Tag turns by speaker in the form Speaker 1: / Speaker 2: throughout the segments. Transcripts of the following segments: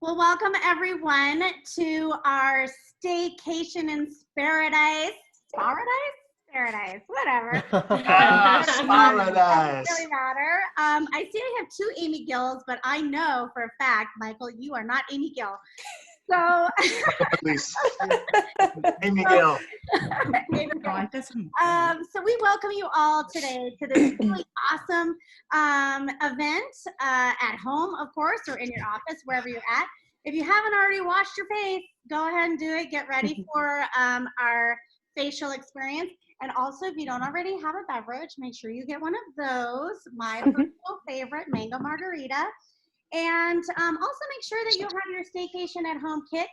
Speaker 1: Well, welcome everyone to our Staycation in Sparadise. Sparadise? Paradise, whatever.
Speaker 2: Sparadise.
Speaker 1: Doesn't really matter. I see I have two Amy Gills, but I know for a fact, Michael, you are not Amy Gill. So,
Speaker 2: Please. Amy Gill.
Speaker 1: Amy Gill. So we welcome you all today to this really awesome event at home, of course, or in your office, wherever you're at. If you haven't already washed your face, go ahead and do it. Get ready for our facial experience. And also, if you don't already have a beverage, make sure you get one of those. My personal favorite, mango margarita. And also make sure that you have your Staycation at Home kit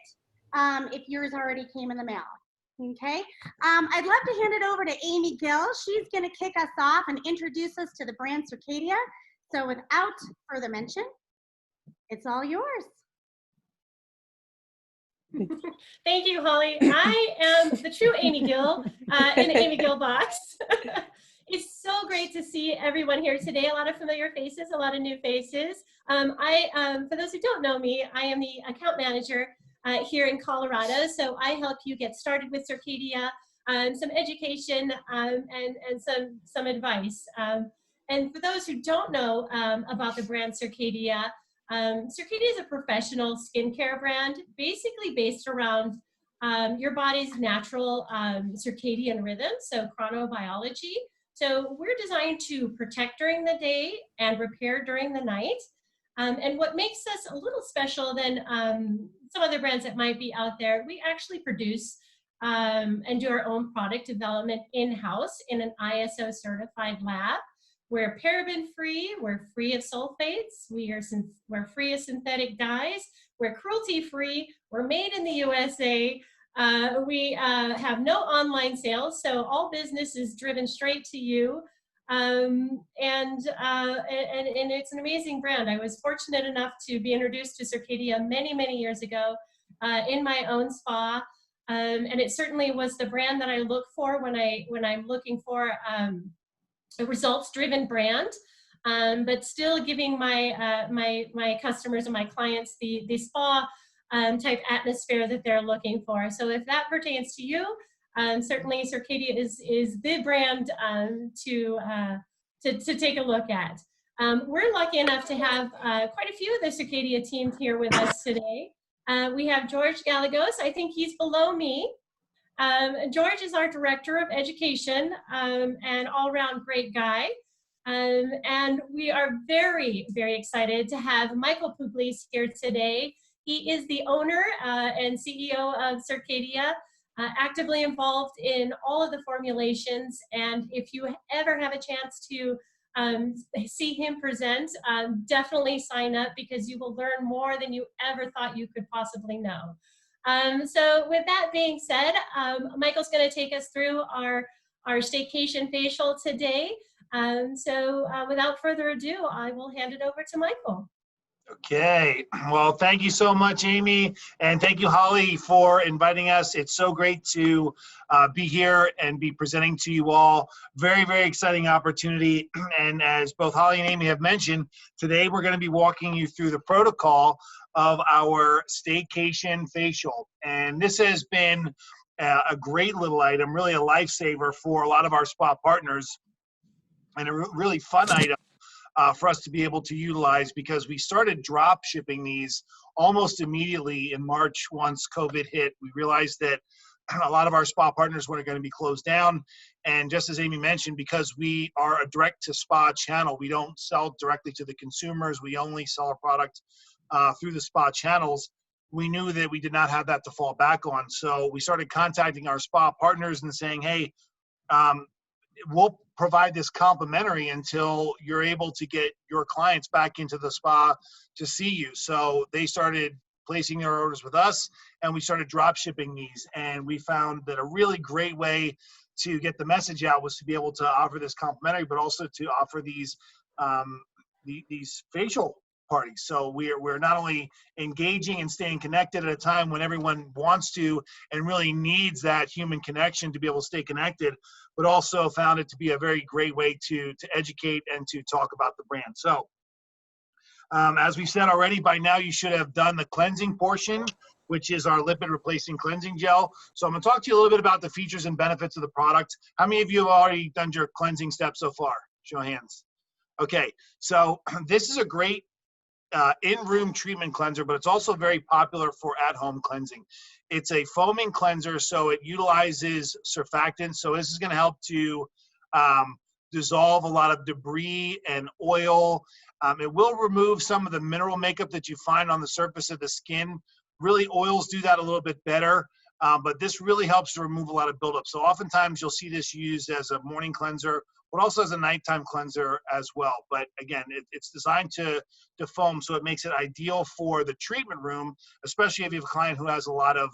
Speaker 1: if yours already came in the mail. Okay, I'd love to hand it over to Amy Gill. She's going to kick us off and introduce us to the brand Circadia. So without further mention, it's all yours.
Speaker 3: Thank you, Holly. I am the true Amy Gill in the Amy Gill box. It's so great to see everyone here today. A lot of familiar faces, a lot of new faces. For those who don't know me, I am the account manager here in Colorado. So I help you get started with Circadia, some education and some advice. And for those who don't know about the brand Circadia, Circadia is a professional skincare brand, basically based around your body's natural circadian rhythm, so chronobiology. So we're designed to protect during the day and repair during the night. And what makes us a little special than some other brands that might be out there, we actually produce and do our own product development in-house in an ISO certified lab. We're paraben-free, we're free of sulfates, we're free of synthetic dyes, we're cruelty-free, we're made in the USA, we have no online sales, so all business is driven straight to you, and it's an amazing brand. I was fortunate enough to be introduced to Circadia many, many years ago in my own spa, and it certainly was the brand that I look for when I'm looking for a results-driven brand, but still giving my my customers and my clients the spa type atmosphere that they're looking for. So if that pertains to you, certainly Circadia is the brand to take a look at. We're lucky enough to have quite a few of the Circadia team here with us today. We have George Gallegos. I think he's below me. George is our Director of Education and all-around great guy. And we are very, very excited to have Michael Publis here today. He is the owner and CEO of Circadia, actively involved in all of the formulations. And if you ever have a chance to see him present, definitely sign up because you will learn more than you ever thought you could possibly know. So with that being said, Michael's going to take us through our Staycation facial today. So without further ado, I will hand it over to Michael.
Speaker 2: Okay, well, thank you so much, Amy, and thank you, Holly, for inviting us. It's so great to be here and be presenting to you all. Very, very exciting opportunity, and as both Holly and Amy have mentioned, today we're going to be walking you through the protocol of our Staycation facial, and this has been a great little item, really a lifesaver for a lot of our spa partners, and a really fun item for us to be able to utilize because we started drop shipping these almost immediately in March once COVID hit. We realized that a lot of our spa partners were going to be closed down. And just as Amy mentioned, because we are a direct to spa channel, we don't sell directly to the consumers. We only sell our product through the spa channels. We knew that we did not have that to fall back on. So we started contacting our spa partners and saying, hey, we'll provide this complimentary until you're able to get your clients back into the spa to see you. So they started placing their orders with us and we started drop shipping these. And we found that a really great way to get the message out was to be able to offer this complimentary, but also to offer these facial parties. So we're not only engaging and staying connected at a time when everyone wants to and really needs that human connection to be able to stay connected, but also found it to be a very great way to educate and to talk about the brand. So As we said already, by now you should have done the cleansing portion, which is our lipid replacing cleansing gel. So I'm gonna talk to you a little bit about the features and benefits of the product. How many of you have already done your cleansing step so far? Show of hands. Okay, so this is a great in-room treatment cleanser, but it's also very popular for at-home cleansing. It's a foaming cleanser, so it utilizes surfactants. So this is gonna help to dissolve a lot of debris and oil. It will remove some of the mineral makeup that you find on the surface of the skin. Really, oils do that a little bit better, but this really helps to remove a lot of buildup. So oftentimes you'll see this used as a morning cleanser, but also as a nighttime cleanser as well. But again, it's designed to foam, so it makes it ideal for the treatment room, especially if you have a client who has a lot of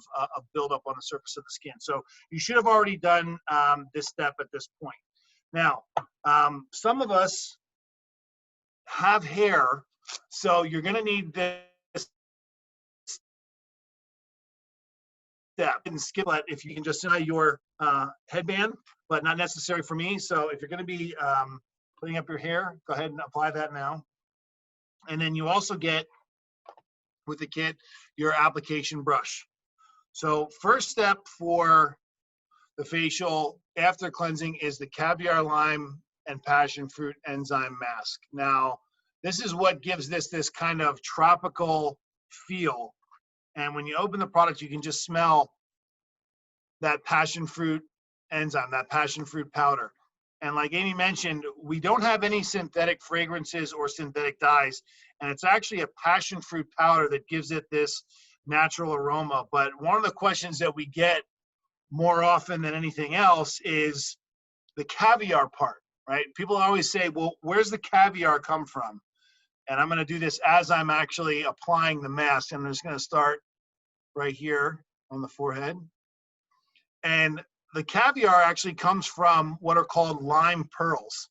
Speaker 2: buildup on the surface of the skin. So you should have already done this step at this point. Now, some of us have hair, so you're gonna need this step. And skip it if you can just tie your headband, but not necessary for me. So if you're gonna be putting up your hair, go ahead and apply that now. And then you also get, with the kit, your application brush. So first step for the facial after cleansing is the caviar lime and passion fruit enzyme mask. Now, this is what gives this kind of tropical feel. And when you open the product, you can just smell that passion fruit enzyme, that passion fruit powder. And like Amy mentioned, we don't have any synthetic fragrances or synthetic dyes. And it's actually a passion fruit powder that gives it this natural aroma. But one of the questions that we get more often than anything else is the caviar part, right? People always say, well, where's the caviar come from? And I'm gonna do this as I'm actually applying the mask. I'm just gonna start right here on the forehead. And the caviar actually comes from what are called lime pearls,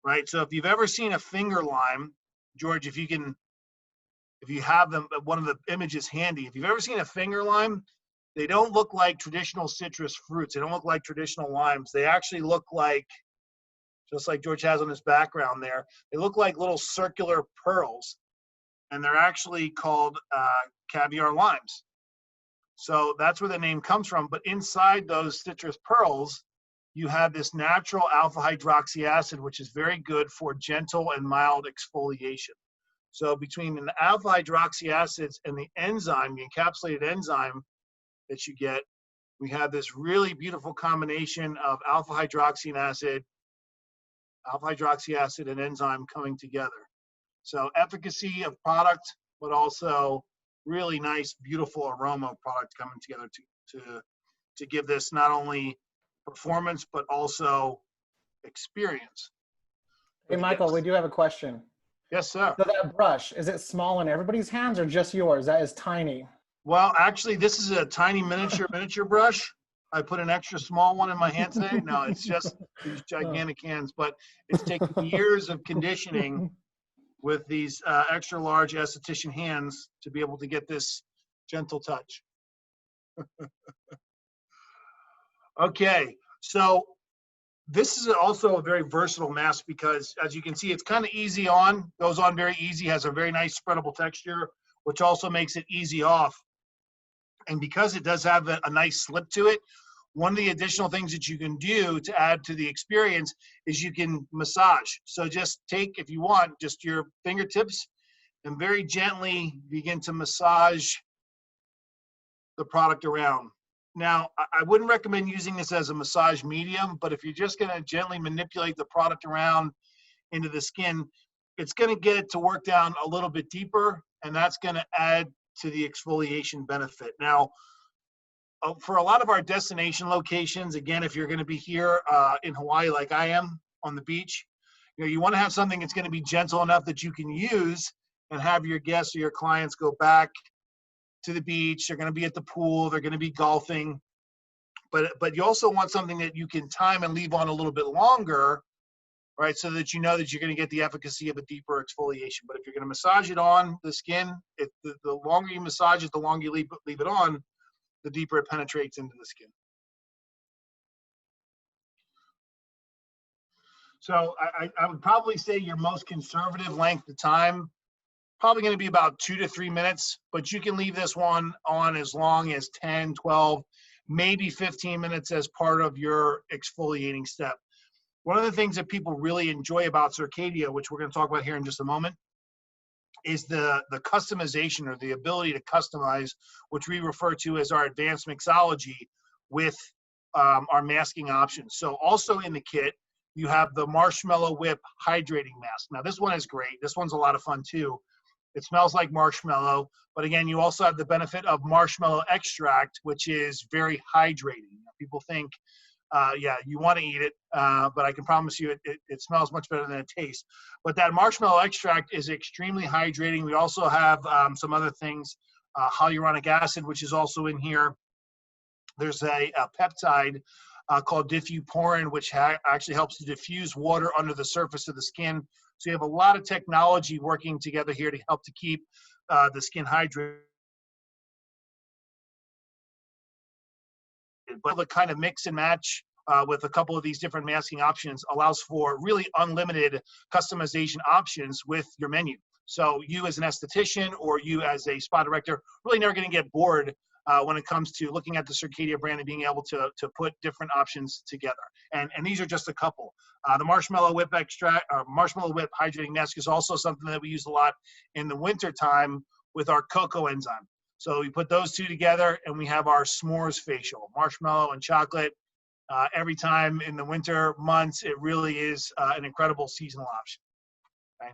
Speaker 2: right? So if you've ever seen a finger lime, George, if you have them, one of the images handy, if you've ever seen a finger lime, they don't look like traditional citrus fruits. They don't look like traditional limes. They actually look like, just like George has on his background there, they look like little circular pearls. And they're actually called caviar limes. So that's where the name comes from. But inside those citrus pearls, you have this natural alpha hydroxy acid, which is very good for gentle and mild exfoliation. So between the alpha hydroxy acids and the enzyme, the encapsulated enzyme that you get, we have this really beautiful combination of alpha hydroxy acid and enzyme coming together. So efficacy of product, but also really nice, beautiful aroma of product coming together to give this not only performance, but also experience.
Speaker 4: Hey, Michael, we do have a question.
Speaker 2: Yes, sir.
Speaker 4: So that brush, is it small in everybody's hands or just yours? That is tiny.
Speaker 2: Well, actually, this is a tiny miniature brush. I put an extra small one in my hand today. No, it's just these gigantic hands, but it's taken years of conditioning with these extra large esthetician hands to be able to get this gentle touch. Okay, so this is also a very versatile mask because, as you can see, it's kind of easy on, goes on very easy, has a very nice spreadable texture, which also makes it easy off. And because it does have a nice slip to it, one of the additional things that you can do to add to the experience is you can massage. So just take, if you want, just your fingertips and very gently begin to massage the product around. Now, I wouldn't recommend using this as a massage medium, but if you're just gonna gently manipulate the product around into the skin, it's gonna get it to work down a little bit deeper, and that's gonna add to the exfoliation benefit. Now, for a lot of our destination locations, again, if you're gonna be here in Hawaii like I am on the beach, you wanna have something that's gonna be gentle enough that you can use and have your guests or your clients go back to the beach. They're going to be at the pool. They're going to be golfing. But you also want something that you can time and leave on a little bit longer, right? So that you know that you're going to get the efficacy of a deeper exfoliation. But if you're going to massage it on the skin, the longer you massage it, the longer you leave it on, the deeper it penetrates into the skin. So I would probably say your most conservative length of time probably going to be about 2 to 3 minutes, but you can leave this one on as long as 10, 12, maybe 15 minutes as part of your exfoliating step. One of the things that people really enjoy about Circadia, which we're going to talk about here in just a moment, is the customization, or the ability to customize, which we refer to as our advanced mixology with our masking options. So also in the kit, you have the Marshmallow Whip Hydrating Mask. Now this one is great. This one's a lot of fun too. It smells like marshmallow, but again, you also have the benefit of marshmallow extract, which is very hydrating. People think, yeah, you want to eat it, but I can promise you it smells much better than it tastes. But that marshmallow extract is extremely hydrating. We also have some other things, hyaluronic acid, which is also in here. There's a peptide called diffuporin, which actually helps to diffuse water under the surface of the skin. So you have a lot of technology working together here to help to keep the skin hydrated. But the kind of mix and match with a couple of these different masking options allows for really unlimited customization options with your menu. So you as an esthetician or you as a spa director really never going to get bored when it comes to looking at the Circadia brand and being able to put different options together. And these are just a couple. The Marshmallow Whip Extract, Marshmallow Whip Hydrating Mask is also something that we use a lot in the winter time with our cocoa enzyme. So we put those two together and we have our s'mores facial, marshmallow and chocolate. Every time in the winter months, it really is an incredible seasonal option. Okay?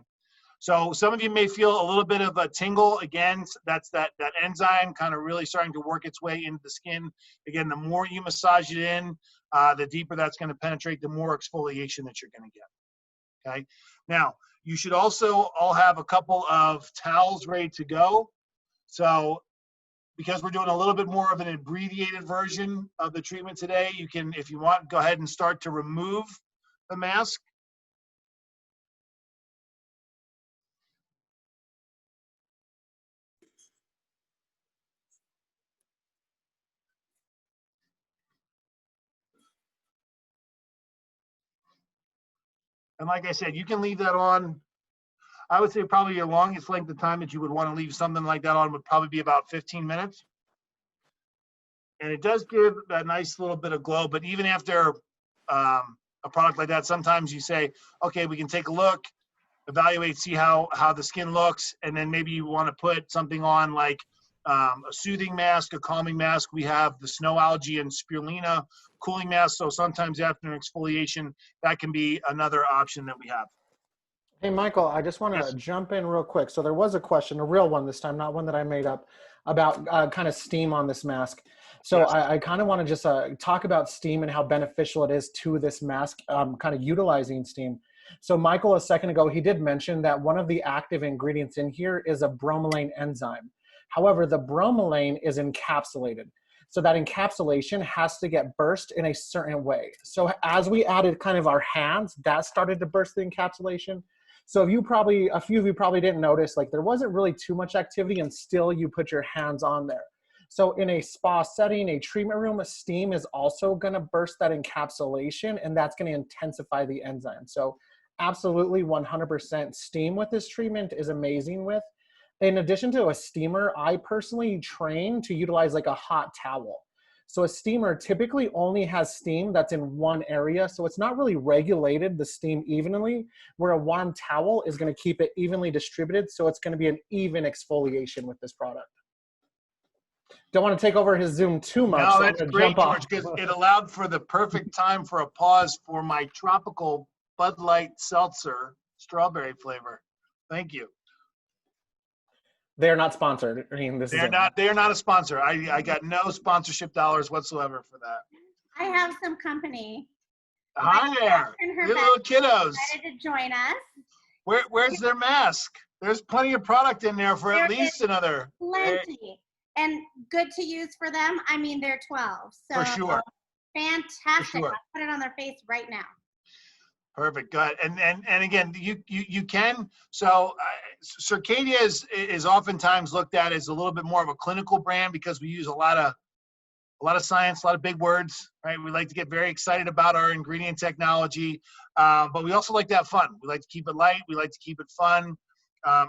Speaker 2: So some of you may feel a little bit of a tingle. Again, that's that enzyme kind of really starting to work its way into the skin. Again, the more you massage it in, the deeper that's going to penetrate, the more exfoliation that you're going to get. Okay. Now, you should also all have a couple of towels ready to go. So because we're doing a little bit more of an abbreviated version of the treatment today, you can, if you want, go ahead and start to remove the mask. And like I said, you can leave that on. I would say probably your longest length of time that you would want to leave something like that on would probably be about 15 minutes. And it does give that nice little bit of glow, but even after a product like that, sometimes you say, okay, we can take a look, evaluate, see how the skin looks, and then maybe you want to put something on like a soothing mask, a calming mask. We have the snow algae and spirulina cooling mask, so sometimes after an exfoliation, that can be another option that we have.
Speaker 4: Hey, Michael, I just want to jump in real quick. So there was a question, a real one this time, not one that I made up, about kind of steam on this mask. So yes. I kind of want to just talk about steam and how beneficial it is to this mask, kind of utilizing steam. So Michael, a second ago, he did mention that one of the active ingredients in here is a bromelain enzyme. However, the bromelain is encapsulated. So that encapsulation has to get burst in a certain way. So as we added kind of our hands, that started to burst the encapsulation. So a few of you probably didn't notice, like there wasn't really too much activity and still you put your hands on there. So in a spa setting, a treatment room, steam is also gonna burst that encapsulation and that's gonna intensify the enzyme. So absolutely 100% steam with this treatment is amazing with. In addition to a steamer, I personally train to utilize like a hot towel. So a steamer typically only has steam that's in one area, so it's not really regulated the steam evenly, where a warm towel is gonna keep it evenly distributed, so it's gonna be an even exfoliation with this product. Don't want to take over his Zoom too much.
Speaker 2: No, that's great, George, because it allowed for the perfect time for a pause for my tropical Bud Light Seltzer strawberry flavor. Thank you.
Speaker 4: They're not sponsored. I mean,
Speaker 2: they're not a sponsor. I got no sponsorship dollars whatsoever for that.
Speaker 1: I have some company.
Speaker 2: Hi there. Your little kiddos.
Speaker 1: Excited to join us.
Speaker 2: Where's their mask? There's plenty of product in there for at least another.
Speaker 1: Plenty. And good to use for them. I mean, they're 12. So
Speaker 2: for sure.
Speaker 1: Fantastic.
Speaker 2: For sure.
Speaker 1: I'll put it on their face right now.
Speaker 2: Perfect. Good. And again, you can. So Circadia is oftentimes looked at as a little bit more of a clinical brand because we use a lot of science, a lot of big words, right? We like to get very excited about our ingredient technology, but we also like to have fun. We like to keep it light. We like to keep it fun.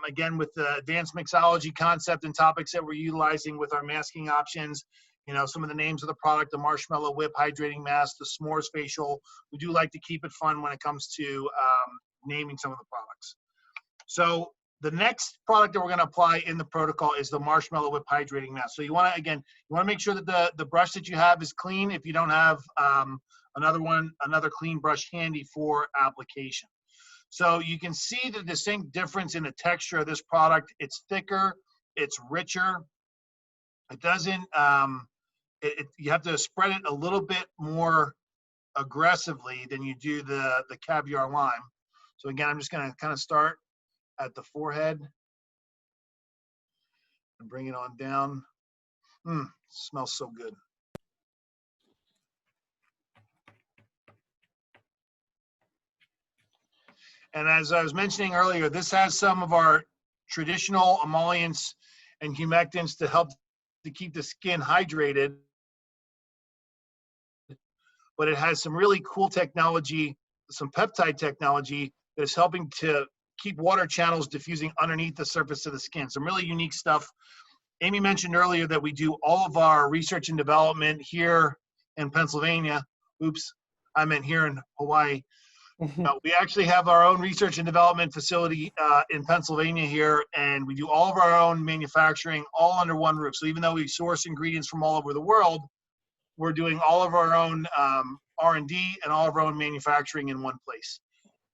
Speaker 2: Again, with the advanced mixology concept and topics that we're utilizing with our masking options, you know, some of the names of the product, the Marshmallow Whip Hydrating Mask, the S'mores Facial. We do like to keep it fun when it comes to naming some of the products. So the next product that we're going to apply in the protocol is the Marshmallow Whip Hydrating Mask. So you want to, again, you want to make sure that the brush that you have is clean. If you don't have another clean brush handy for application. So you can see the distinct difference in the texture of this product. It's thicker, it's richer. It doesn't, you have to spread it a little bit more aggressively than you do the caviar lime. So again, I'm just gonna kind of start at the forehead and bring it on down. Smells so good. And as I was mentioning earlier, this has some of our traditional emollients and humectants to help to keep the skin hydrated. But it has some really cool technology, some peptide technology that is helping to keep water channels diffusing underneath the surface of the skin. Some really unique stuff. Amy mentioned earlier that we do all of our research and development here in Pennsylvania. Oops, I meant here in Hawaii. We actually have our own research and development facility in Pennsylvania here, and we do all of our own manufacturing all under one roof. So even though we source ingredients from all over the world, we're doing all of our own R&D and all of our own manufacturing in one place.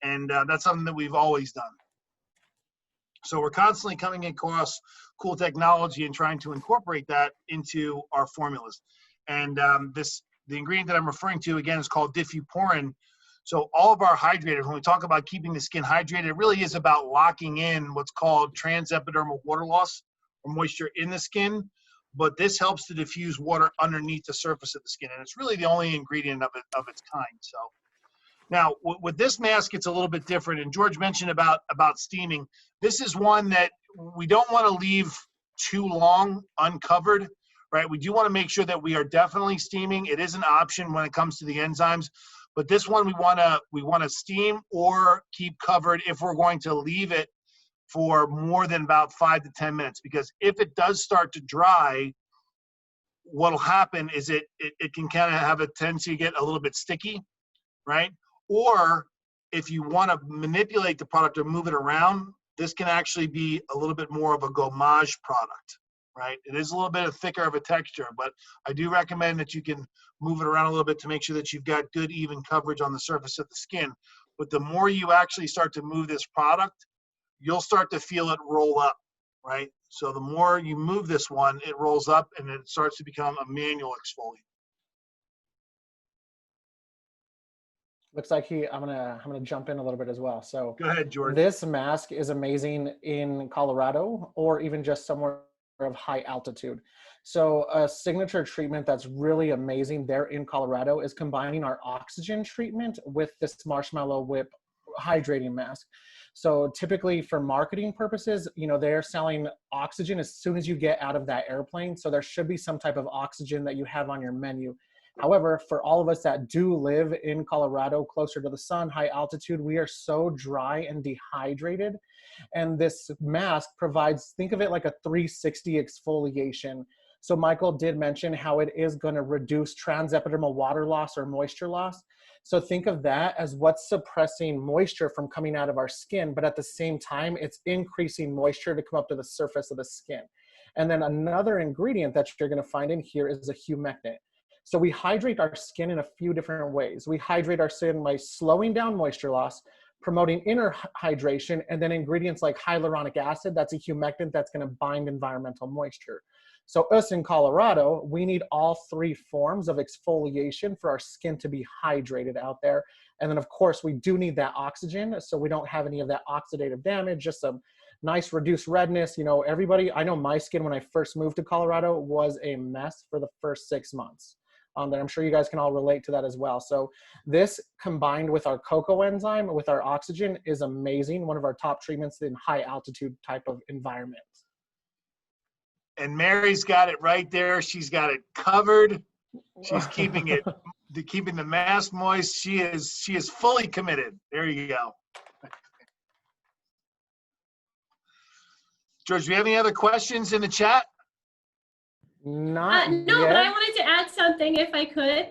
Speaker 2: And that's something that we've always done. So we're constantly coming across cool technology and trying to incorporate that into our formulas. And the ingredient that I'm referring to, again, is called diffuporin. So all of our hydrators, when we talk about keeping the skin hydrated, it really is about locking in what's called transepidermal water loss or moisture in the skin. But this helps to diffuse water underneath the surface of the skin. And it's really the only ingredient of its kind. So now with this mask, it's a little bit different. And George mentioned about steaming. This is one that we don't want to leave too long uncovered, right? We do want to make sure that we are definitely steaming. It is an option when it comes to the enzymes. But this one we want to steam or keep covered if we're going to leave it for more than about 5 to 10 minutes. Because if it does start to dry, what'll happen is it can kind of have a tendency to get a little bit sticky, right? Or if you want to manipulate the product or move it around, this can actually be a little bit more of a gommage product, right? It is a little bit thicker of a texture, but I do recommend that you can move it around a little bit to make sure that you've got good even coverage on the surface of the skin. But the more you actually start to move this product, you'll start to feel it roll up, right? So the more you move this one, it rolls up and it starts to become a manual exfoliant.
Speaker 4: Looks like I'm gonna jump in a little bit as well. So
Speaker 2: go ahead, George.
Speaker 4: This mask is amazing in Colorado or even just somewhere of high altitude. So a signature treatment that's really amazing there in Colorado is combining our oxygen treatment with this Marshmallow Whip hydrating mask. So typically for marketing purposes, you know, they're selling oxygen as soon as you get out of that airplane. So there should be some type of oxygen that you have on your menu. However, for all of us that do live in Colorado, closer to the sun, high altitude, we are so dry and dehydrated. And this mask provides, think of it like a 360 exfoliation. So Michael did mention how it is going to reduce transepidermal water loss or moisture loss. So think of that as what's suppressing moisture from coming out of our skin, but at the same time, it's increasing moisture to come up to the surface of the skin. And then another ingredient that you're going to find in here is a humectant. So we hydrate our skin in a few different ways. We hydrate our skin by slowing down moisture loss, promoting inner hydration, and then ingredients like hyaluronic acid, that's a humectant that's going to bind environmental moisture. So us in Colorado, we need all three forms of exfoliation for our skin to be hydrated out there. And then of course, we do need that oxygen so we don't have any of that oxidative damage, just some nice reduced redness. You know, everybody, I know my skin when I first moved to Colorado was a mess for the first 6 months. That I'm sure you guys can all relate to that as well. So this combined with our cocoa enzyme, with our oxygen is amazing. One of our top treatments in high altitude type of environments.
Speaker 2: And Mary's got it right there. She's got it covered. She's keeping it, keeping the mask moist. She is fully committed. There you go. George, do we have any other questions in the chat?
Speaker 4: Not
Speaker 3: no,
Speaker 4: yet.
Speaker 3: but I wanted to add something if I could.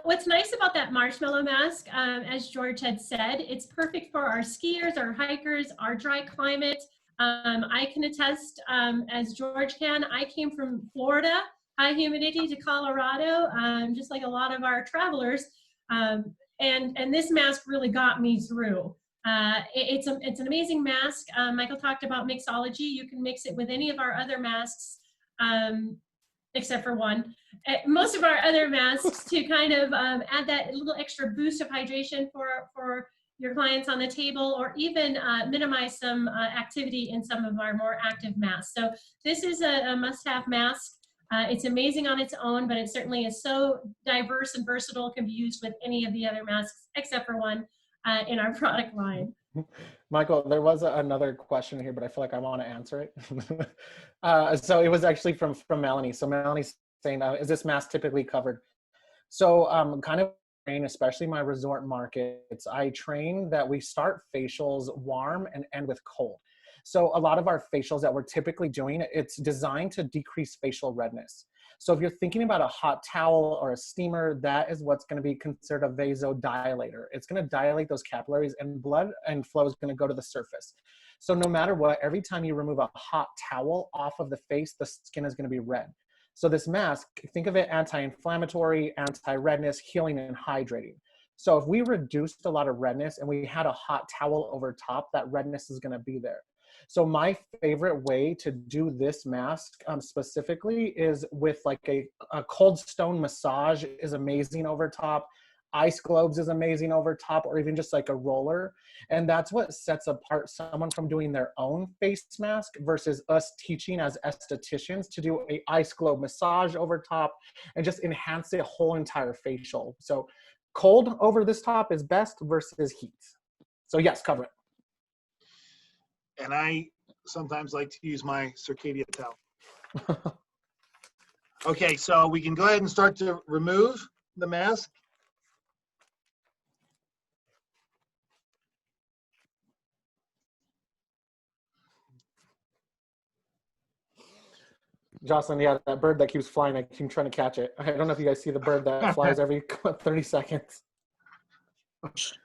Speaker 3: What's nice about that marshmallow mask, as George had said, it's perfect for our skiers, our hikers, our dry climate. I can attest, as George can, I came from Florida, high humidity, to Colorado, just like a lot of our travelers. And this mask really got me through. It's an amazing mask. Michael talked about mixology. You can mix it with any of our other masks, except for one. Most of our other masks to kind of add that little extra boost of hydration for your clients on the table, or even minimize some activity in some of our more active masks. So this is a must-have mask. It's amazing on its own, but it certainly is so diverse and versatile, can be used with any of the other masks, except for one in our product line.
Speaker 4: Michael, there was another question here, but I feel like I want to answer it. So it was actually from Melanie. So Melanie's saying, is this mask typically covered? So kind of, especially my resort markets, I train that we start facials warm and end with cold. So a lot of our facials that we're typically doing, it's designed to decrease facial redness. So if you're thinking about a hot towel or a steamer, that is what's going to be considered a vasodilator. It's going to dilate those capillaries, and blood and flow is going to go to the surface. So no matter what, every time you remove a hot towel off of the face, the skin is going to be red. So this mask, think of it anti-inflammatory, anti-redness, healing, and hydrating. So if we reduced a lot of redness and we had a hot towel over top, that redness is going to be there. So my favorite way to do this mask specifically is with like a cold stone massage is amazing over top. Ice globes is amazing over top, or even just like a roller. And that's what sets apart someone from doing their own face mask versus us teaching as estheticians to do a ice globe massage over top and just enhance the whole entire facial. So cold over this top is best versus heat. So yes, cover it.
Speaker 2: And I sometimes like to use my Circadia towel. Okay, so we can go ahead and start to remove the mask.
Speaker 4: Jocelyn, yeah, that bird that keeps flying, I keep trying to catch it. I don't know if you guys see the bird that flies every 30 seconds.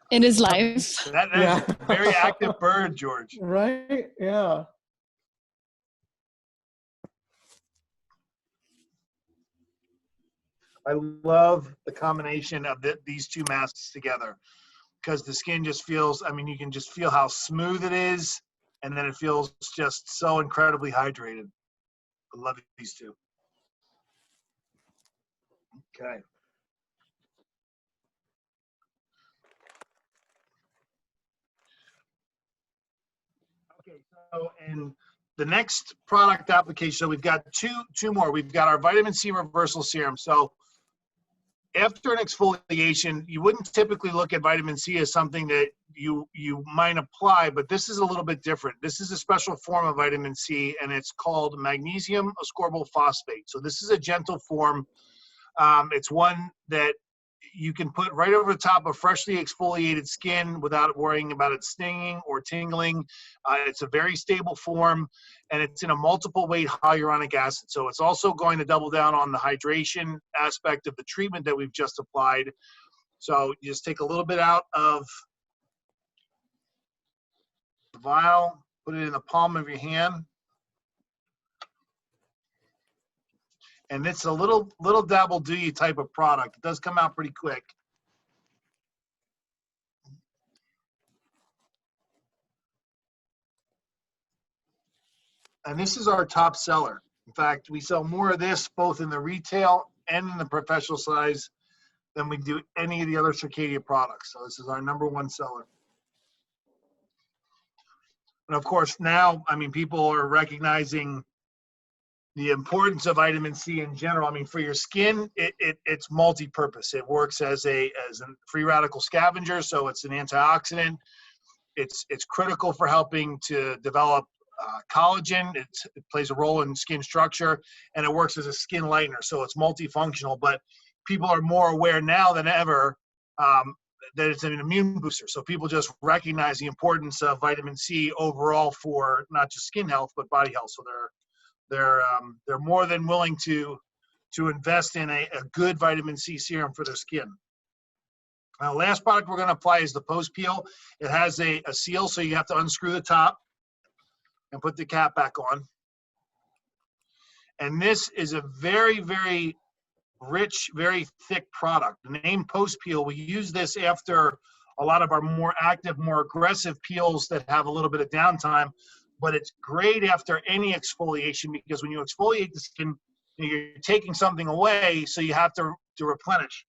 Speaker 5: It is live.
Speaker 2: That is a very active bird, George.
Speaker 4: Right? Yeah.
Speaker 2: I love the combination of these two masks together, because the skin just feels, I mean, you can just feel how smooth it is, and then it feels just so incredibly hydrated. I love these two. Okay. Okay, so in the next product application, so we've got two more. We've got our vitamin C reversal serum. So after an exfoliation, you wouldn't typically look at vitamin C as something that you might apply, but this is a little bit different. This is a special form of vitamin C, and it's called magnesium ascorbyl phosphate. So this is a gentle form. It's one that you can put right over the top of freshly exfoliated skin without worrying about it stinging or tingling. It's a very stable form, and it's in a multiple weight hyaluronic acid. So it's also going to double down on the hydration aspect of the treatment that we've just applied. So you just take a little bit out of the vial, put it in the palm of your hand. And it's a little dabble do you type of product. It does come out pretty quick. And this is our top seller. In fact, we sell more of this both in the retail and in the professional size than we do any of the other Circadia products. So this is our #1 seller. And of course now, I mean, people are recognizing the importance of vitamin C in general. I mean, for your skin, it's multi-purpose. It works as a free radical scavenger, so it's an antioxidant. It's critical for helping to develop collagen. It plays a role in skin structure, and it works as a skin lightener, so it's multifunctional. But people are more aware now than ever that it's an immune booster. So people just recognize the importance of vitamin C overall for not just skin health, but body health. So they're more than willing to invest in a good vitamin C serum for their skin. Now, last product we're going to apply is the post peel. It has a seal, so you have to unscrew the top and put the cap back on. And this is a very, very rich, very thick product. The name post peel, we use this after a lot of our more active, more aggressive peels that have a little bit of downtime, but it's great after any exfoliation, because when you exfoliate the skin, you're taking something away, so you have to replenish.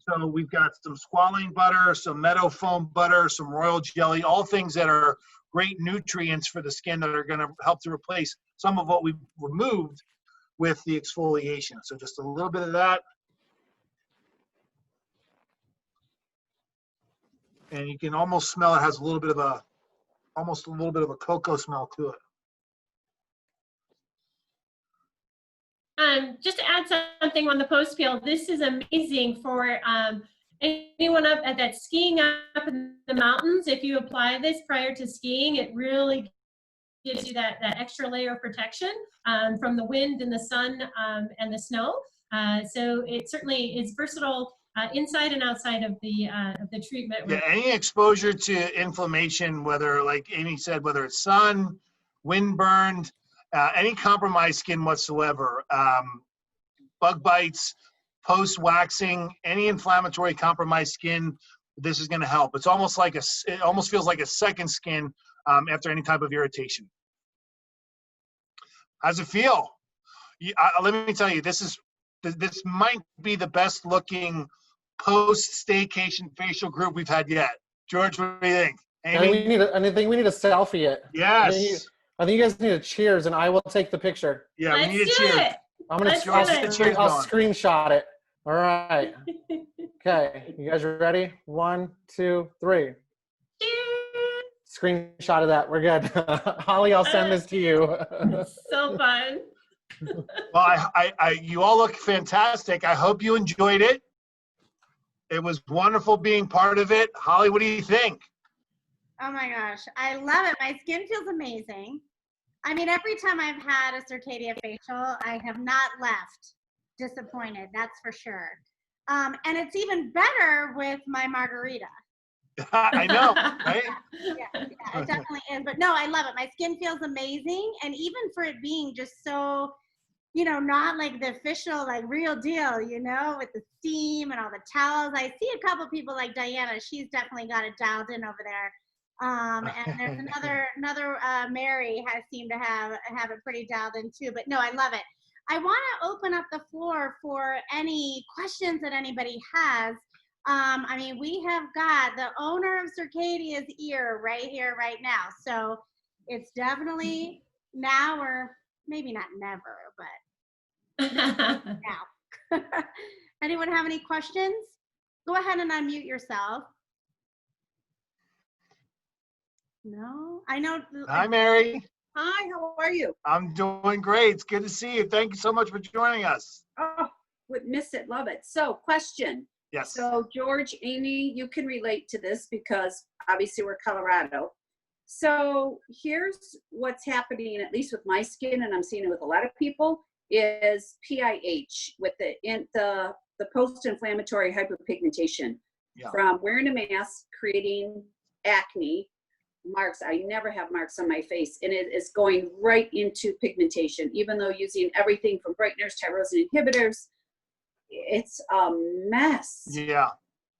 Speaker 2: So we've got some squalane butter, some meadow foam butter, some royal jelly, all things that are great nutrients for the skin that are going to help to replace some of what we've removed with the exfoliation. So just a little bit of that. And you can almost smell it has a little bit of a, almost a little bit of a cocoa smell to it.
Speaker 3: Just to add something on the post peel, this is amazing for anyone up at that skiing up in the mountains. If you apply this prior to skiing, it really gives you that extra layer of protection from the wind and the sun and the snow. So it certainly is versatile inside and outside of the treatment.
Speaker 2: Yeah, any exposure to inflammation, whether, like Amy said, whether it's sun, wind burned, any compromised skin whatsoever, bug bites, post waxing, any inflammatory compromised skin, this is going to help. It's almost like it almost feels like a second skin after any type of irritation. How's it feel? Let me tell you, this might be the best looking post staycation facial group we've had yet. George, what do you think? Amy?
Speaker 4: I think we need a selfie it.
Speaker 2: Yes.
Speaker 4: I think you guys need a cheers, and I will take the picture.
Speaker 2: Yeah,
Speaker 3: Let's
Speaker 2: we need a
Speaker 3: do
Speaker 2: cheers.
Speaker 3: it.
Speaker 4: I'll screenshot it. All right. Okay, you guys are ready? 1, 2, 3.
Speaker 3: Cheers.
Speaker 4: Screenshot of that. We're good. Holly, I'll send this to you.
Speaker 3: So fun.
Speaker 2: Well, you all look fantastic. I hope you enjoyed it. It was wonderful being part of it. Holly, what do you think?
Speaker 1: Oh my gosh, I love it. My skin feels amazing. I mean, every time I've had a Circadia facial, I have not left disappointed, that's for sure. And it's even better with my margarita.
Speaker 2: I know, right?
Speaker 1: Yeah, it definitely is. But no, I love it. My skin feels amazing. And even for it being just so, you know, not like the official, like real deal, you know, with the steam and all the towels. I see a couple people like Diana. She's definitely got it dialed in over there. And there's another Mary has seemed to have it pretty dialed in too. But no, I love it. I want to open up the floor for any questions that anybody has. I mean, we have got the owner of Circadia's ear right here, right now. So it's definitely now, or maybe not never, but now. Anyone have any questions? Go ahead and unmute yourself. No, I know.
Speaker 2: Hi, Mary.
Speaker 6: Hi, how are you?
Speaker 2: I'm doing great. It's good to see you. Thank you so much for joining us.
Speaker 6: Oh, would miss it, love it. So, question.
Speaker 2: Yes.
Speaker 6: So, George, Amy, you can relate to this because obviously we're Colorado. So, here's what's happening, at least with my skin, and I'm seeing it with a lot of people, is PIH with the post-inflammatory hyperpigmentation from wearing a mask, creating acne, marks. I never have marks on my face, and it is going right into pigmentation, even though using everything from brighteners, tyrosine inhibitors. It's a mess.
Speaker 2: Yeah.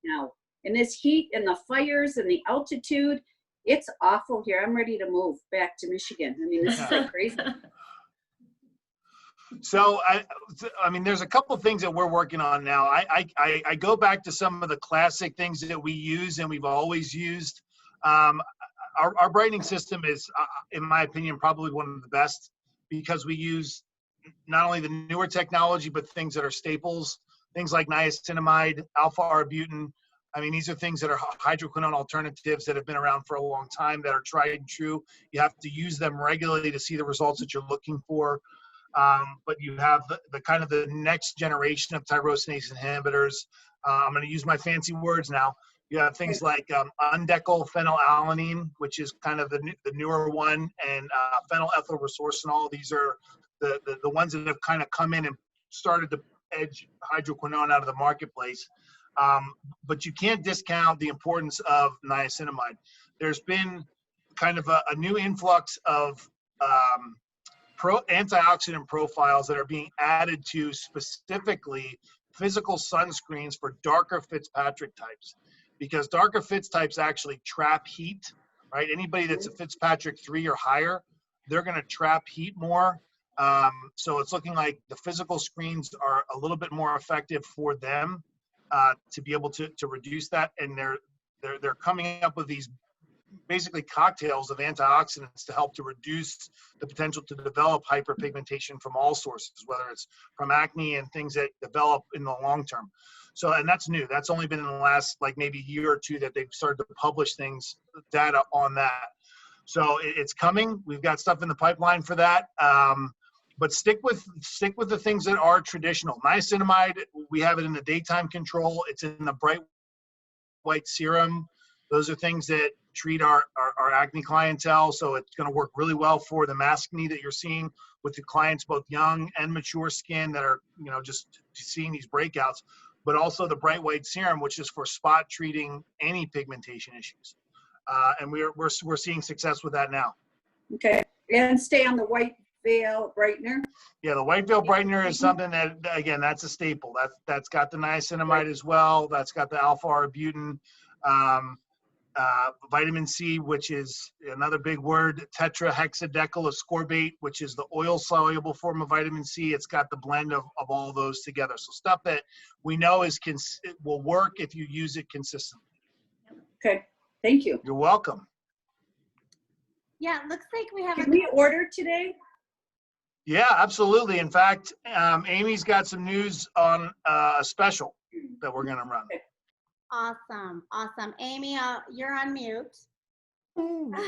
Speaker 6: Now, in this heat and the fires and the altitude, it's awful here. I'm ready to move back to Michigan. I mean, this is like crazy.
Speaker 2: So, I mean, there's a couple of things that we're working on now. I go back to some of the classic things that we use and we've always used. Our brightening system is, in my opinion, probably one of the best because we use not only the newer technology, but things that are staples, things like niacinamide, alpha-arbutin. I mean, these are things that are hydroquinone alternatives that have been around for a long time that are tried and true. You have to use them regularly to see the results that you're looking for. But you have the kind of the next generation of tyrosinase inhibitors. I'm going to use my fancy words now. You have things like undecyl phenylalanine, which is kind of the newer one, and phenylethyl resorcinol. These are the ones that have kind of come in and started to edge hydroquinone out of the marketplace. But you can't discount the importance of niacinamide. There's been kind of a new influx of antioxidant profiles that are being added to specifically physical sunscreens for darker Fitzpatrick types, because darker Fitz types actually trap heat, right? Anybody that's a Fitzpatrick 3 or higher, they're going to trap heat more. So it's looking like the physical screens are a little bit more effective for them to be able to reduce that. And they're coming up with these basically cocktails of antioxidants to help to reduce the potential to develop hyperpigmentation from all sources, whether it's from acne and things that develop in the long term. So, and that's new. That's only been in the last like maybe year or two that they've started to publish data on that. So it's coming. We've got stuff in the pipeline for that. But stick with the things that are traditional. Niacinamide, we have it in the daytime control. It's in the bright white serum. Those are things that treat our acne clientele. So it's going to work really well for the maskne that you're seeing with the clients, both young and mature skin that are, just seeing these breakouts, but also the bright white serum, which is for spot treating any pigmentation issues. And we're seeing success with that now.
Speaker 6: Okay. And stay on the white veil brightener.
Speaker 2: Yeah, the white veil brightener is something that, again, that's a staple. That's got the niacinamide as well. That's got the alpha-arbutin. Vitamin C, which is another big word, tetrahexadecyl ascorbate, which is the oil-soluble form of vitamin C. It's got the blend of all those together. So stuff that we know will work if you use it consistently.
Speaker 6: Okay, thank you.
Speaker 2: You're welcome.
Speaker 1: Yeah, it looks like we have
Speaker 6: Can we order today?
Speaker 2: Yeah, absolutely. In fact, Amy's got some news on a special that we're going to run.
Speaker 6: Okay.
Speaker 1: Awesome. Amy, you're on mute.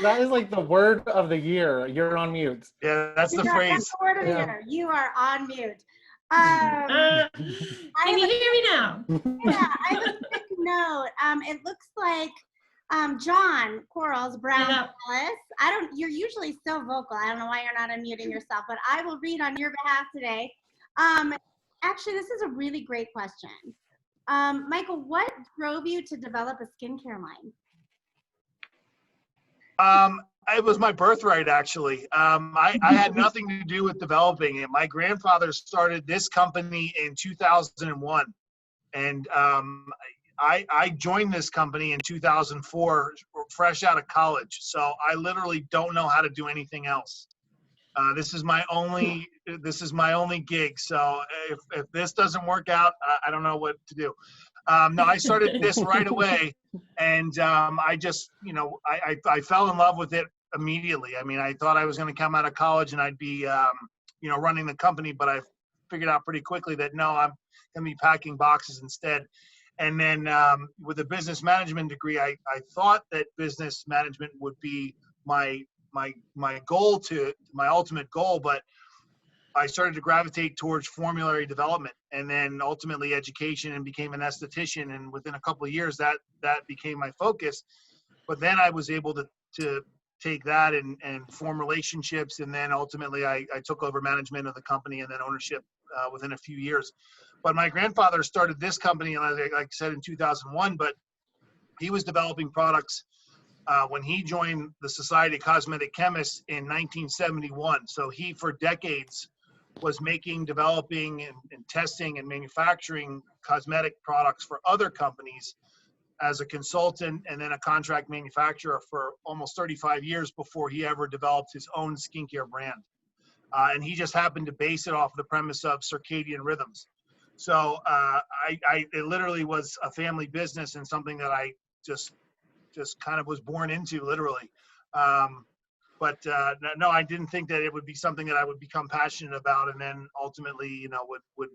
Speaker 4: That is like the word of the year. You're on mute.
Speaker 2: Yeah, that's the phrase.
Speaker 1: That's the word of the year. You are on mute.
Speaker 3: Can you hear me now?
Speaker 1: Yeah, I have a quick note. It looks like John Quarles Brown Ellis. You're usually so vocal. I don't know why you're not unmuting yourself, but I will read on your behalf today. Actually, this is a really great question. Michael, what drove you to develop a skincare line?
Speaker 2: It was my birthright, actually. I had nothing to do with developing it. My grandfather started this company in 2001, and I joined this company in 2004, fresh out of college. So I literally don't know how to do anything else. This is my only gig. So if this doesn't work out, I don't know what to do. No, I started this right away, and I just, I fell in love with it immediately. I mean, I thought I was going to come out of college and I'd be, running the company, but I figured out pretty quickly that no, I'm going to be packing boxes instead. And then with a business management degree, I thought that business management would be my ultimate goal, but I started to gravitate towards formulary development and then ultimately education, and became an esthetician. And within a couple of years, that became my focus. But then I was able to take that and form relationships. And then ultimately I took over management of the company and then ownership within a few years. But my grandfather started this company, like I said, in 2001, but he was developing products when he joined the Society of Cosmetic Chemists in 1971. So he, for decades, was developing and testing and manufacturing cosmetic products for other companies as a consultant and then a contract manufacturer for almost 35 years before he ever developed his own skincare brand. And he just happened to base it off the premise of circadian rhythms. So it literally was a family business and something that I just kind of was born into, literally. But no, I didn't think that it would be something that I would become passionate about, and then ultimately, would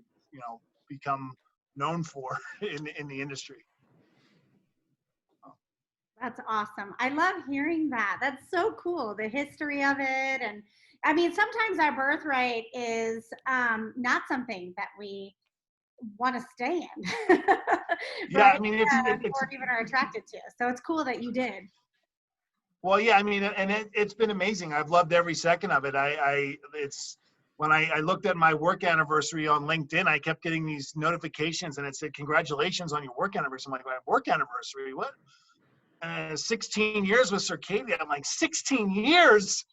Speaker 2: become known for in the industry.
Speaker 1: That's awesome. I love hearing that. That's so cool, the history of it. And I mean, sometimes our birthright is not something that we want to stay in.
Speaker 2: Yeah,
Speaker 1: right?
Speaker 2: I mean, it's
Speaker 1: or even are attracted to. So it's cool that you did.
Speaker 2: well, yeah, I mean, and it's been amazing. I've loved every second of it. It's when I looked at my work anniversary on LinkedIn, I kept getting these notifications, and it said, "Congratulations on your work anniversary." I'm like, "My work anniversary? What?" 16 years with Circadia. I'm like, 16 years?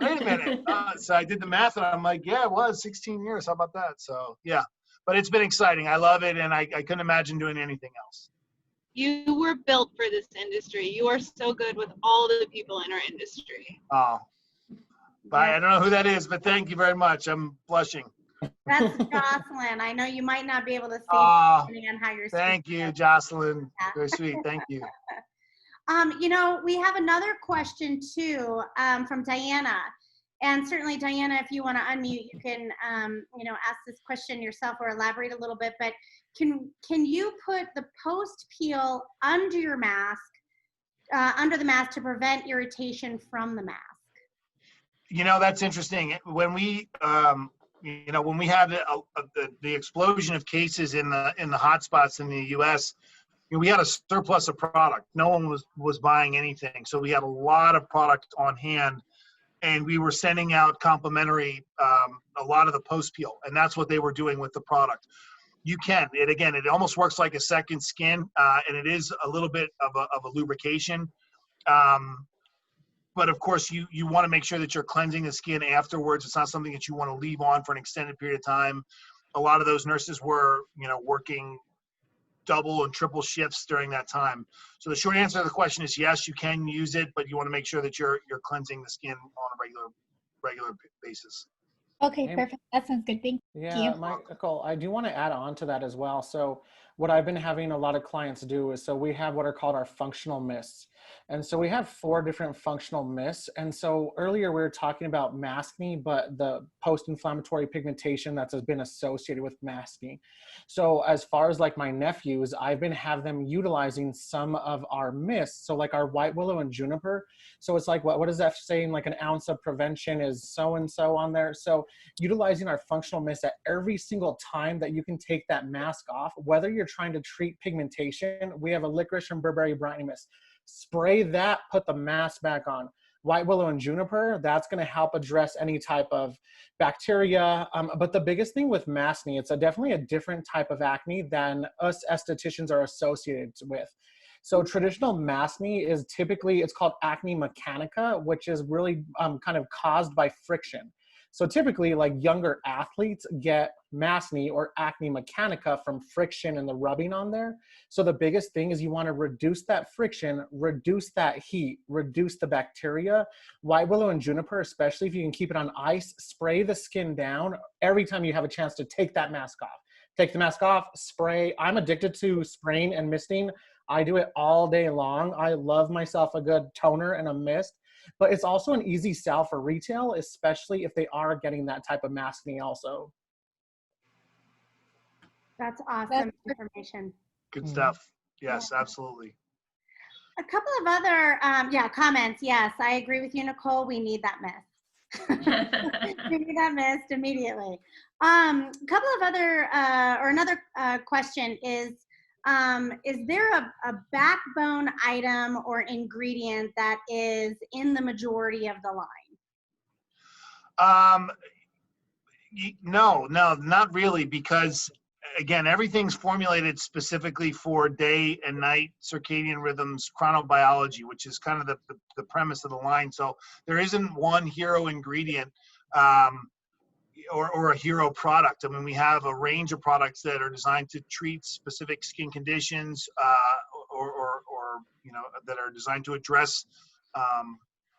Speaker 2: Wait a minute. So I did the math, and I'm like, yeah, it was 16 years. How about that? So yeah, but it's been exciting. I love it, and I couldn't imagine doing anything else.
Speaker 7: You were built for this industry. You are so good with all the people in our industry.
Speaker 2: Oh, bye. I don't know who that is, but thank you very much. I'm blushing.
Speaker 1: That's Jocelyn. I know you might not be able to see depending on how you're speaking.
Speaker 2: Thank you, Jocelyn. Very sweet. Thank you.
Speaker 1: You know, we have another question too from Diana. And certainly, Diana, if you want to unmute, you can, you know, ask this question yourself or elaborate a little bit. But can you put the post peel under your mask, under the mask, to prevent irritation from the mask?
Speaker 2: You know, that's interesting. When we, you know, when we had the explosion of cases in the hotspots in the U.S., you know, we had a surplus of product. No one was buying anything, so we had a lot of product on hand, and we were sending out complimentary a lot of the post peel, and that's what they were doing with the product. You can, it almost works like a second skin, and it is a little bit of a lubrication. But of course, you want to make sure that you're cleansing the skin afterwards. It's not something that you want to leave on for an extended period of time. A lot of those nurses were, you know, working double and triple shifts during that time. So the short answer to the question is yes, you can use it, but you want to make sure that you're cleansing the skin on a regular basis.
Speaker 5: Okay, perfect. That sounds good. Thank you.
Speaker 4: Yeah, Michael, I do want to add on to that as well. So what I've been having a lot of clients do is, so we have what are called our functional mists. And so we have 4 different functional mists. And so earlier we were talking about masking, but the post-inflammatory pigmentation that's been associated with masking. So as far as like my nephews, I've been having them utilizing some of our mists. So like our white willow and juniper. So it's like, what is that saying? Like an ounce of prevention is so-and-so on there. So utilizing our functional mist at every single time that you can take that mask off, whether you're trying to treat pigmentation, we have a licorice and berberry brightening mist. Spray that, put the mask back on. White willow and juniper, that's going to help address any type of bacteria. But the biggest thing with masking, it's definitely a different type of acne than us estheticians are associated with. So traditional masking is typically, it's called acne mechanica, which is really kind of caused by friction. So typically, like younger athletes get masking or acne mechanica from friction and the rubbing on there. So the biggest thing is you want to reduce that friction, reduce that heat, reduce the bacteria. White willow and juniper, especially if you can keep it on ice, spray the skin down every time you have a chance to take that mask off. Take the mask off, spray. I'm addicted to spraying and misting. I do it all day long. I love myself a good toner and a mist. But it's also an easy sell for retail, especially if they are getting that type of masking also.
Speaker 1: That's awesome information.
Speaker 2: Good stuff. Yes, absolutely.
Speaker 1: A couple of other comments. Yes, I agree with you, Nicole. We need that mist. We need that mist immediately. A couple of other, or another question is there a backbone item or ingredient that is in the majority of the line?
Speaker 2: No, not really, because again, everything's formulated specifically for day and night circadian rhythms, chronobiology, which is kind of the premise of the line. So there isn't one hero ingredient or a hero product. I mean, we have a range of products that are designed to treat specific skin conditions or you know, that are designed to address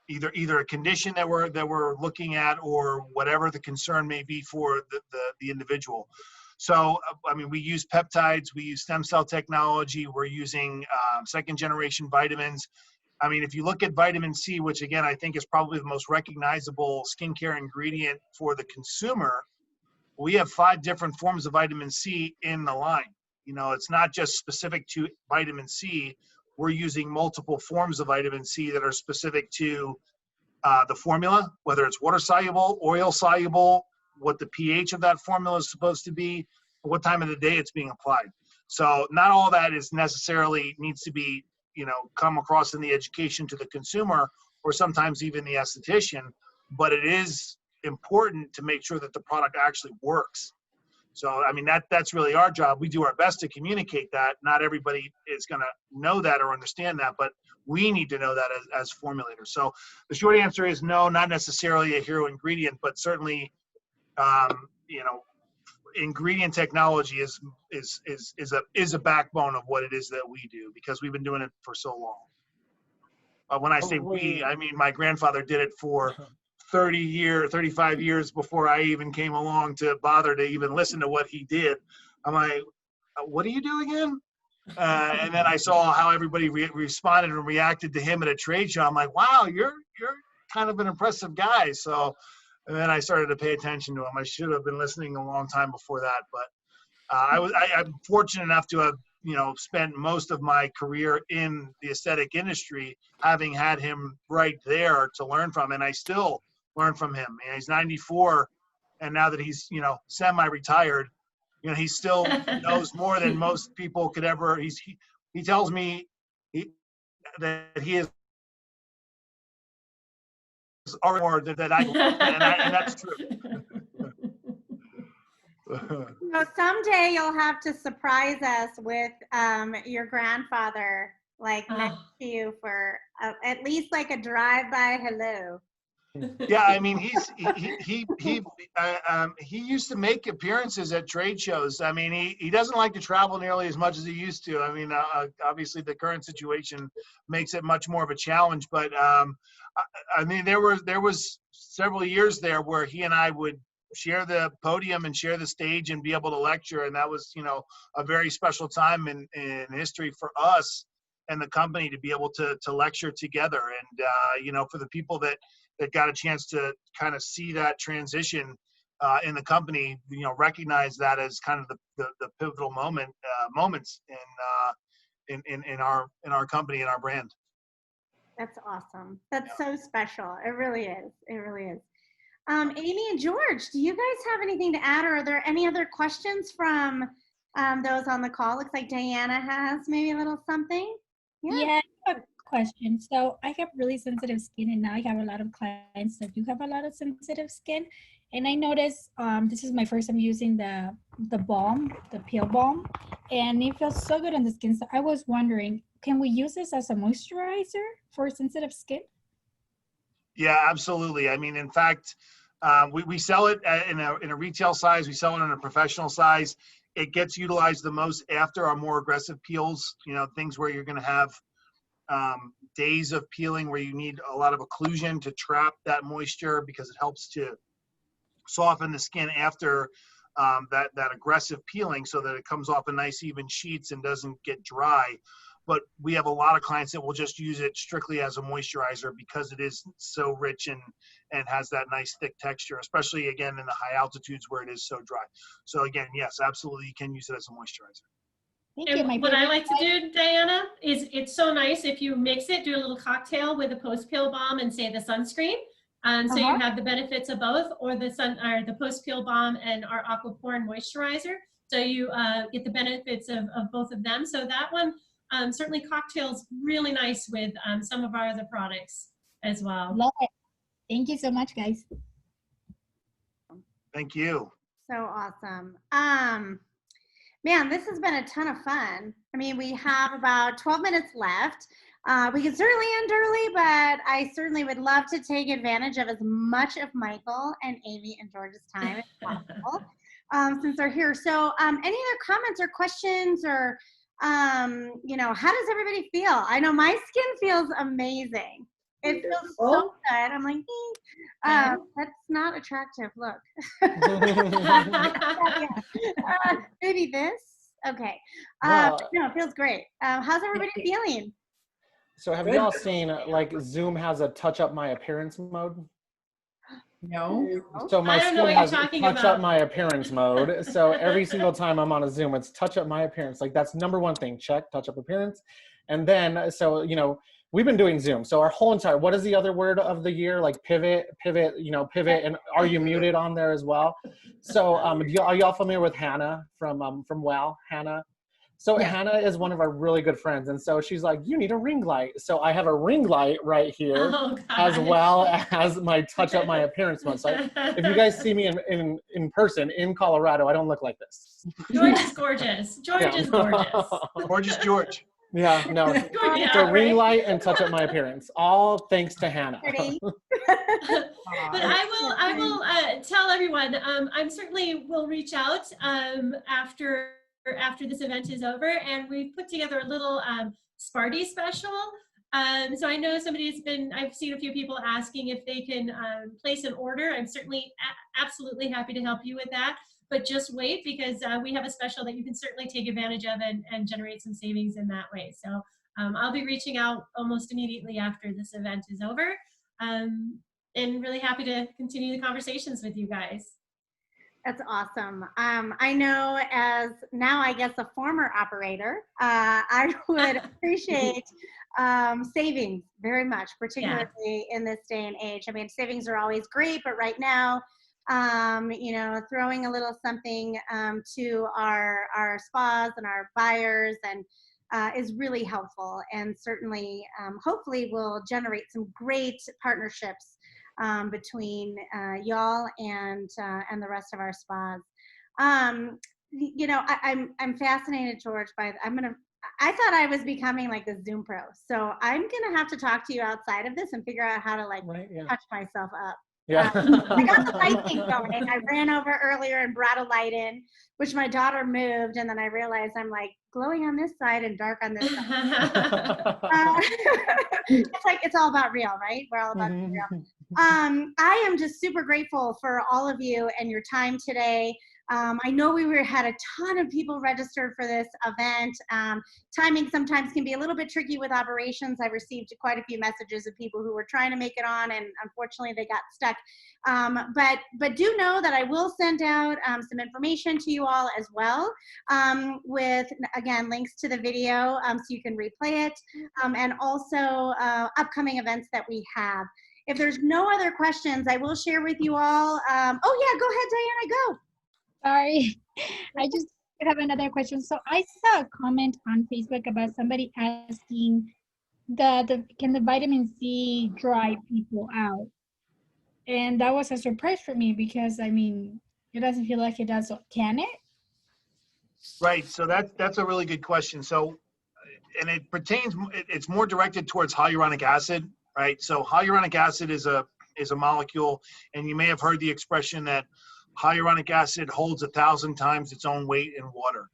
Speaker 2: either a condition that we're looking at or whatever the concern may be for the individual. So, I mean, we use peptides, we use stem cell technology, we're using second generation vitamins. I mean, if you look at vitamin C, which again, I think is probably the most recognizable skincare ingredient for the consumer, we have 5 different forms of vitamin C in the line. You know, it's not just specific to vitamin C. We're using multiple forms of vitamin C that are specific to the formula, whether it's water soluble, oil soluble, what the pH of that formula is supposed to be. what time of the day it's being applied. So not all that is necessarily needs to be, come across in the education to the consumer or sometimes even the esthetician, but it is important to make sure that the product actually works. So, I mean, that's really our job. We do our best to communicate that. Not everybody is going to know that or understand that, but we need to know that as formulators. So the short answer is no, not necessarily a hero ingredient, but certainly, ingredient technology is a backbone of what it is that we do, because we've been doing it for so long. When I say we, I mean my grandfather did it for 35 years before I even came along to bother to even listen to what he did. I'm like, what do you do again? And then I saw how everybody responded and reacted to him at a trade show. I'm like, wow, you're kind of an impressive guy. So, and then I started to pay attention to him. I should have been listening a long time before that, but I'm fortunate enough to have spent most of my career in the aesthetic industry, having had him right there to learn from, and I still learn from him. And he's 94, and now that he's semi-retired, he still knows more than most people could ever. He tells me that he is already more than I, and that's true.
Speaker 1: So someday you'll have to surprise us with your grandfather, like next to you for at least like a drive-by hello.
Speaker 2: Yeah, I mean, he used to make appearances at trade shows. I mean, he doesn't like to travel nearly as much as he used to. I mean, obviously the current situation makes it much more of a challenge. But I mean, there was several years there where he and I would share the podium and share the stage and be able to lecture, and that was a very special time in history for us and the company to be able to lecture together. And for the people that got a chance to kind of see that transition in the company, recognize that as kind of the pivotal moments in our company and our brand.
Speaker 1: That's awesome. That's so special. It really is. It really is. Amy and George, do you guys have anything to add, or are there any other questions from those on the call? Looks like Diana has maybe a little something.
Speaker 5: Yeah, I have a question. So I have really sensitive skin, and now I have a lot of clients that do have a lot of sensitive skin. And I noticed this is my first time using the balm, the peel balm, and it feels so good on the skin. So I was wondering, can we use this as a moisturizer for sensitive skin?
Speaker 2: Yeah, absolutely. I mean, in fact, we sell it in a retail size. We sell it in a professional size. It gets utilized the most after our more aggressive peels, things where you're going to have days of peeling where you need a lot of occlusion to trap that moisture, because it helps to soften the skin after that aggressive peeling, so that it comes off in nice even sheets and doesn't get dry. But we have a lot of clients that will just use it strictly as a moisturizer, because it is so rich and has that nice thick texture, especially again in the high altitudes where it is so dry. So again, yes, absolutely, you can use it as a moisturizer.
Speaker 3: And what I like to do, Diana, is it's so nice if you mix it, do a little cocktail with a post-peel balm and say the sunscreen. So you have the benefits of both, or the post-peel balm and our Aquaporn moisturizer. So you get the benefits of both of them. So that one certainly cocktails really nice with some of our other products as well.
Speaker 5: Love it. Thank you so much, guys.
Speaker 2: Thank you.
Speaker 1: So awesome. Man, this has been a ton of fun. I mean, we have about 12 minutes left. We can certainly end early, but I certainly would love to take advantage of as much of Michael and Amy and George's time as possible since they're here. So any other comments or questions, or, how does everybody feel? I know my skin feels amazing. It feels so good. I'm like, that's not attractive. Look. Maybe this. Okay. No, it feels great. How's everybody feeling?
Speaker 4: So have y'all seen like Zoom has a touch up my appearance mode?
Speaker 8: No.
Speaker 4: So my skin has touch up my appearance mode. So every single time I'm on a Zoom, it's touch up my appearance. Like that's number one thing. Check, touch up appearance. And then, so, we've been doing Zoom. So our whole entire, what is the other word of the year? Like pivot, pivot. And are you muted on there as well? So are y'all familiar with Hannah from WOW, Hannah? So
Speaker 8: Yeah.
Speaker 4: Hannah is one of our really good friends. And so she's like, you need a ring light. So I have a ring light right here, as well as my touch up my appearance one. So if you guys see me in person in Colorado, I don't look like this.
Speaker 3: George is gorgeous. George is gorgeous.
Speaker 2: Gorgeous George.
Speaker 4: Yeah, no.
Speaker 3: Yeah,
Speaker 4: So ring
Speaker 3: right.
Speaker 4: light and touch up my appearance. All thanks to Hannah.
Speaker 3: But I will tell everyone, I certainly will reach out after this event is over, and we've put together a little Sparty special. So I know I've seen a few people asking if they can place an order. I'm certainly absolutely happy to help you with that. But just wait, because we have a special that you can certainly take advantage of and generate some savings in that way. So I'll be reaching out almost immediately after this event is over, and really happy to continue the conversations with you guys.
Speaker 1: That's awesome. I know, as now I guess a former operator, I would appreciate savings very much, particularly in this day and age. I mean, savings are always great, but right now, throwing a little something to our spas and our buyers and is really helpful, and certainly hopefully will generate some great partnerships between y'all and the rest of our spas. I'm fascinated, George, by I thought I was becoming like a Zoom pro, so I'm gonna have to talk to you outside of this and figure out how to touch myself up.
Speaker 4: Yeah.
Speaker 1: I got the light thing going. I ran over earlier and brought a light in, which my daughter moved, and then I realized I'm like glowing on this side and dark on this side. It's like, it's all about real, right? We're all about real. I am just super grateful for all of you and your time today. I know we had a ton of people registered for this event. Timing sometimes can be a little bit tricky with operations. I received quite a few messages of people who were trying to make it on, and unfortunately they got stuck. But do know that I will send out some information to you all as well, with, again, links to the video so you can replay it, and also upcoming events that we have. If there's no other questions, I will share with you all. Oh yeah, go ahead, Diana, go.
Speaker 5: Sorry, I just have another question. So I saw a comment on Facebook about somebody asking can the vitamin C dry people out? And that was a surprise for me, because I mean, it doesn't feel like it does. So can it?
Speaker 2: Right. So that's a really good question. So, and it's more directed towards hyaluronic acid, right? So hyaluronic acid is a molecule, and you may have heard the expression that hyaluronic acid holds 1,000 times its own weight in water,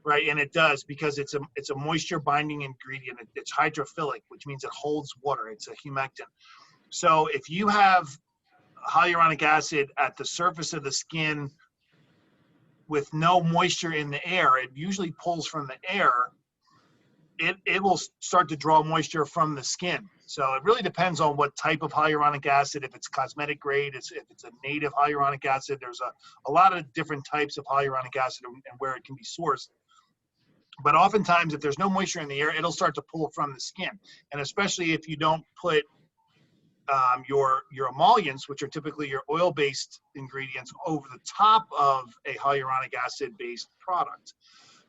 Speaker 2: right? And it does, because it's a moisture binding ingredient. It's hydrophilic, which means it holds water. It's a humectant. So if you have hyaluronic acid at the surface of the skin with no moisture in the air, it usually pulls from the air. It will start to draw moisture from the skin. So it really depends on what type of hyaluronic acid. If it's cosmetic grade, if it's a native hyaluronic acid, there's a lot of different types of hyaluronic acid and where it can be sourced. But oftentimes, if there's no moisture in the air, it'll start to pull from the skin. And especially if you don't put your emollients, which are typically your oil-based ingredients, over the top of a hyaluronic acid-based product.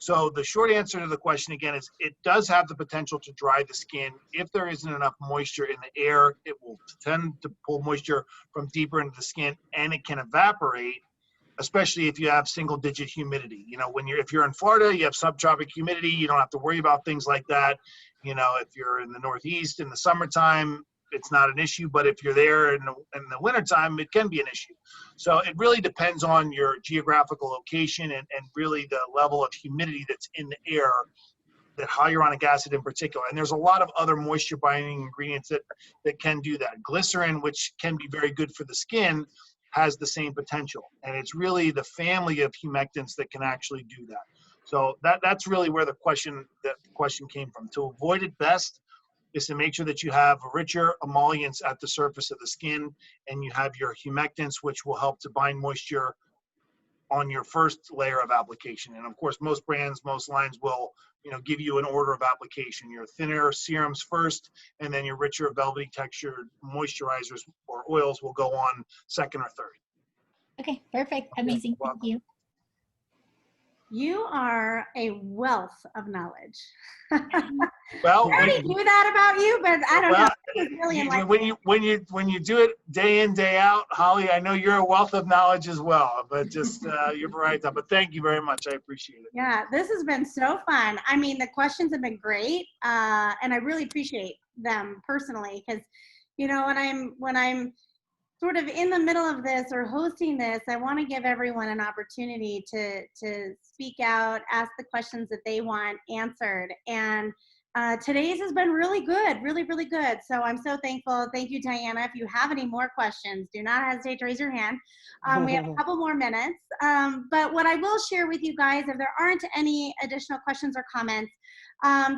Speaker 2: So the short answer to the question again is it does have the potential to dry the skin. If there isn't enough moisture in the air, it will tend to pull moisture from deeper into the skin, and it can evaporate, especially if you have single-digit humidity. You know, if you're in Florida, you have subtropic humidity, you don't have to worry about things like that. You know, if you're in the Northeast in the summertime, it's not an issue, but if you're there in the wintertime, it can be an issue. So it really depends on your geographical location and really the level of humidity that's in the air, that hyaluronic acid in particular. And there's a lot of other moisture binding ingredients that can do that. Glycerin, which can be very good for the skin, has the same potential. And it's really the family of humectants that can actually do that. So that's really where the question came from. To avoid it best is to make sure that you have richer emollients at the surface of the skin, and you have your humectants, which will help to bind moisture on your first layer of application. And of course, most brands, most lines will, give you an order of application. Your thinner serums first, and then your richer velvety textured moisturizers or oils will go on second or third.
Speaker 5: Okay, perfect. Amazing. Thank you.
Speaker 1: You are a wealth of knowledge.
Speaker 2: Well,
Speaker 1: I already knew that about you, but I don't know. It was really enlightening.
Speaker 2: when you do it day in, day out, Holly, I know you're a wealth of knowledge as well. But just you're right. But thank you very much. I appreciate it.
Speaker 1: Yeah, this has been so fun. I mean, the questions have been great, and I really appreciate them personally because, when I'm sort of in the middle of this or hosting this, I want to give everyone an opportunity to speak out, ask the questions that they want answered. And today's has been really good, really, really good. So I'm so thankful. Thank you, Diana. If you have any more questions, do not hesitate to raise your hand. We have a couple more minutes. But what I will share with you guys, if there aren't any additional questions or comments,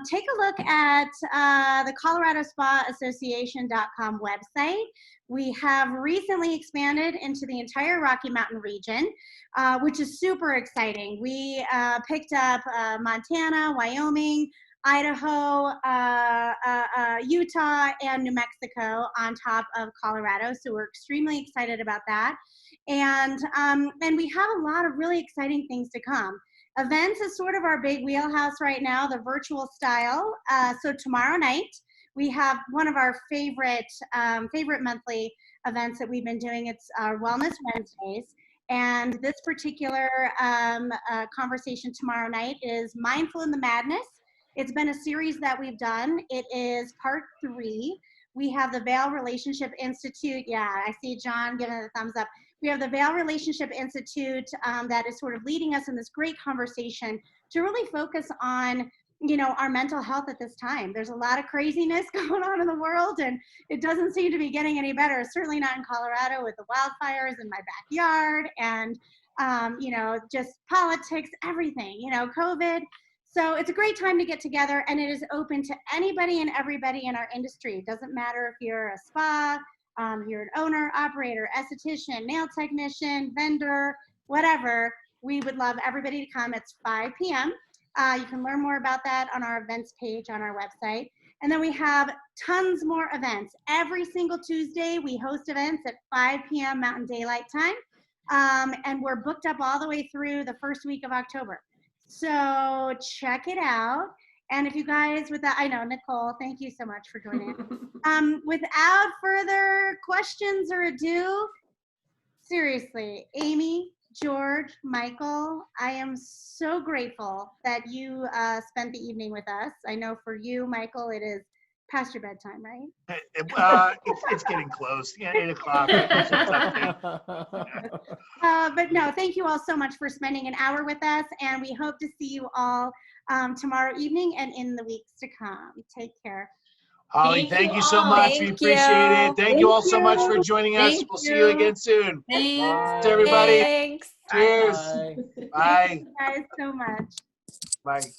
Speaker 1: take a look at the ColoradoSpaAssociation.com website. We have recently expanded into the entire Rocky Mountain region, which is super exciting. We picked up Montana, Wyoming, Idaho, Utah, and New Mexico on top of Colorado. So we're extremely excited about that. And we have a lot of really exciting things to come. Events is sort of our big wheelhouse right now, the virtual style. So tomorrow night, we have one of our favorite monthly events that we've been doing. It's our Wellness Wednesdays. And this particular conversation tomorrow night is Mindful in the Madness. It's been a series that we've done. It is part 3. We have the Vail Relationship Institute. Yeah, I see John giving a thumbs up. We have the Vail Relationship Institute that is sort of leading us in this great conversation to really focus on our mental health at this time. There's a lot of craziness going on in the world, and it doesn't seem to be getting any better, certainly not in Colorado with the wildfires in my backyard and, just politics, everything, COVID. So it's a great time to get together, and it is open to anybody and everybody in our industry. It doesn't matter if you're a spa, you're an owner, operator, esthetician, nail technician, vendor, whatever. We would love everybody to come. It's 5 p.m. You can learn more about that on our events page on our website. And then we have tons more events. Every single Tuesday, we host events at 5 p.m. Mountain Daylight Time. And we're booked up all the way through the first week of October. So check it out. And if you guys, I know, Nicole, thank you so much for joining. Without further questions or ado, seriously, Amy, George, Michael, I am so grateful that you spent the evening with us. I know for you, Michael, it is past your bedtime, right?
Speaker 2: It's getting close. Yeah, 8 o'clock.
Speaker 1: But no, thank you all so much for spending an hour with us, and we hope to see you all tomorrow evening and in the weeks to come. Take care.
Speaker 2: Holly, thank you so much. We appreciate it. Thank you all so much for joining us. We'll see you again soon.
Speaker 8: Thanks.
Speaker 2: Everybody.
Speaker 8: Thanks.
Speaker 2: Cheers.
Speaker 4: Bye.
Speaker 2: Bye.
Speaker 1: Thank you guys so much.
Speaker 2: Bye.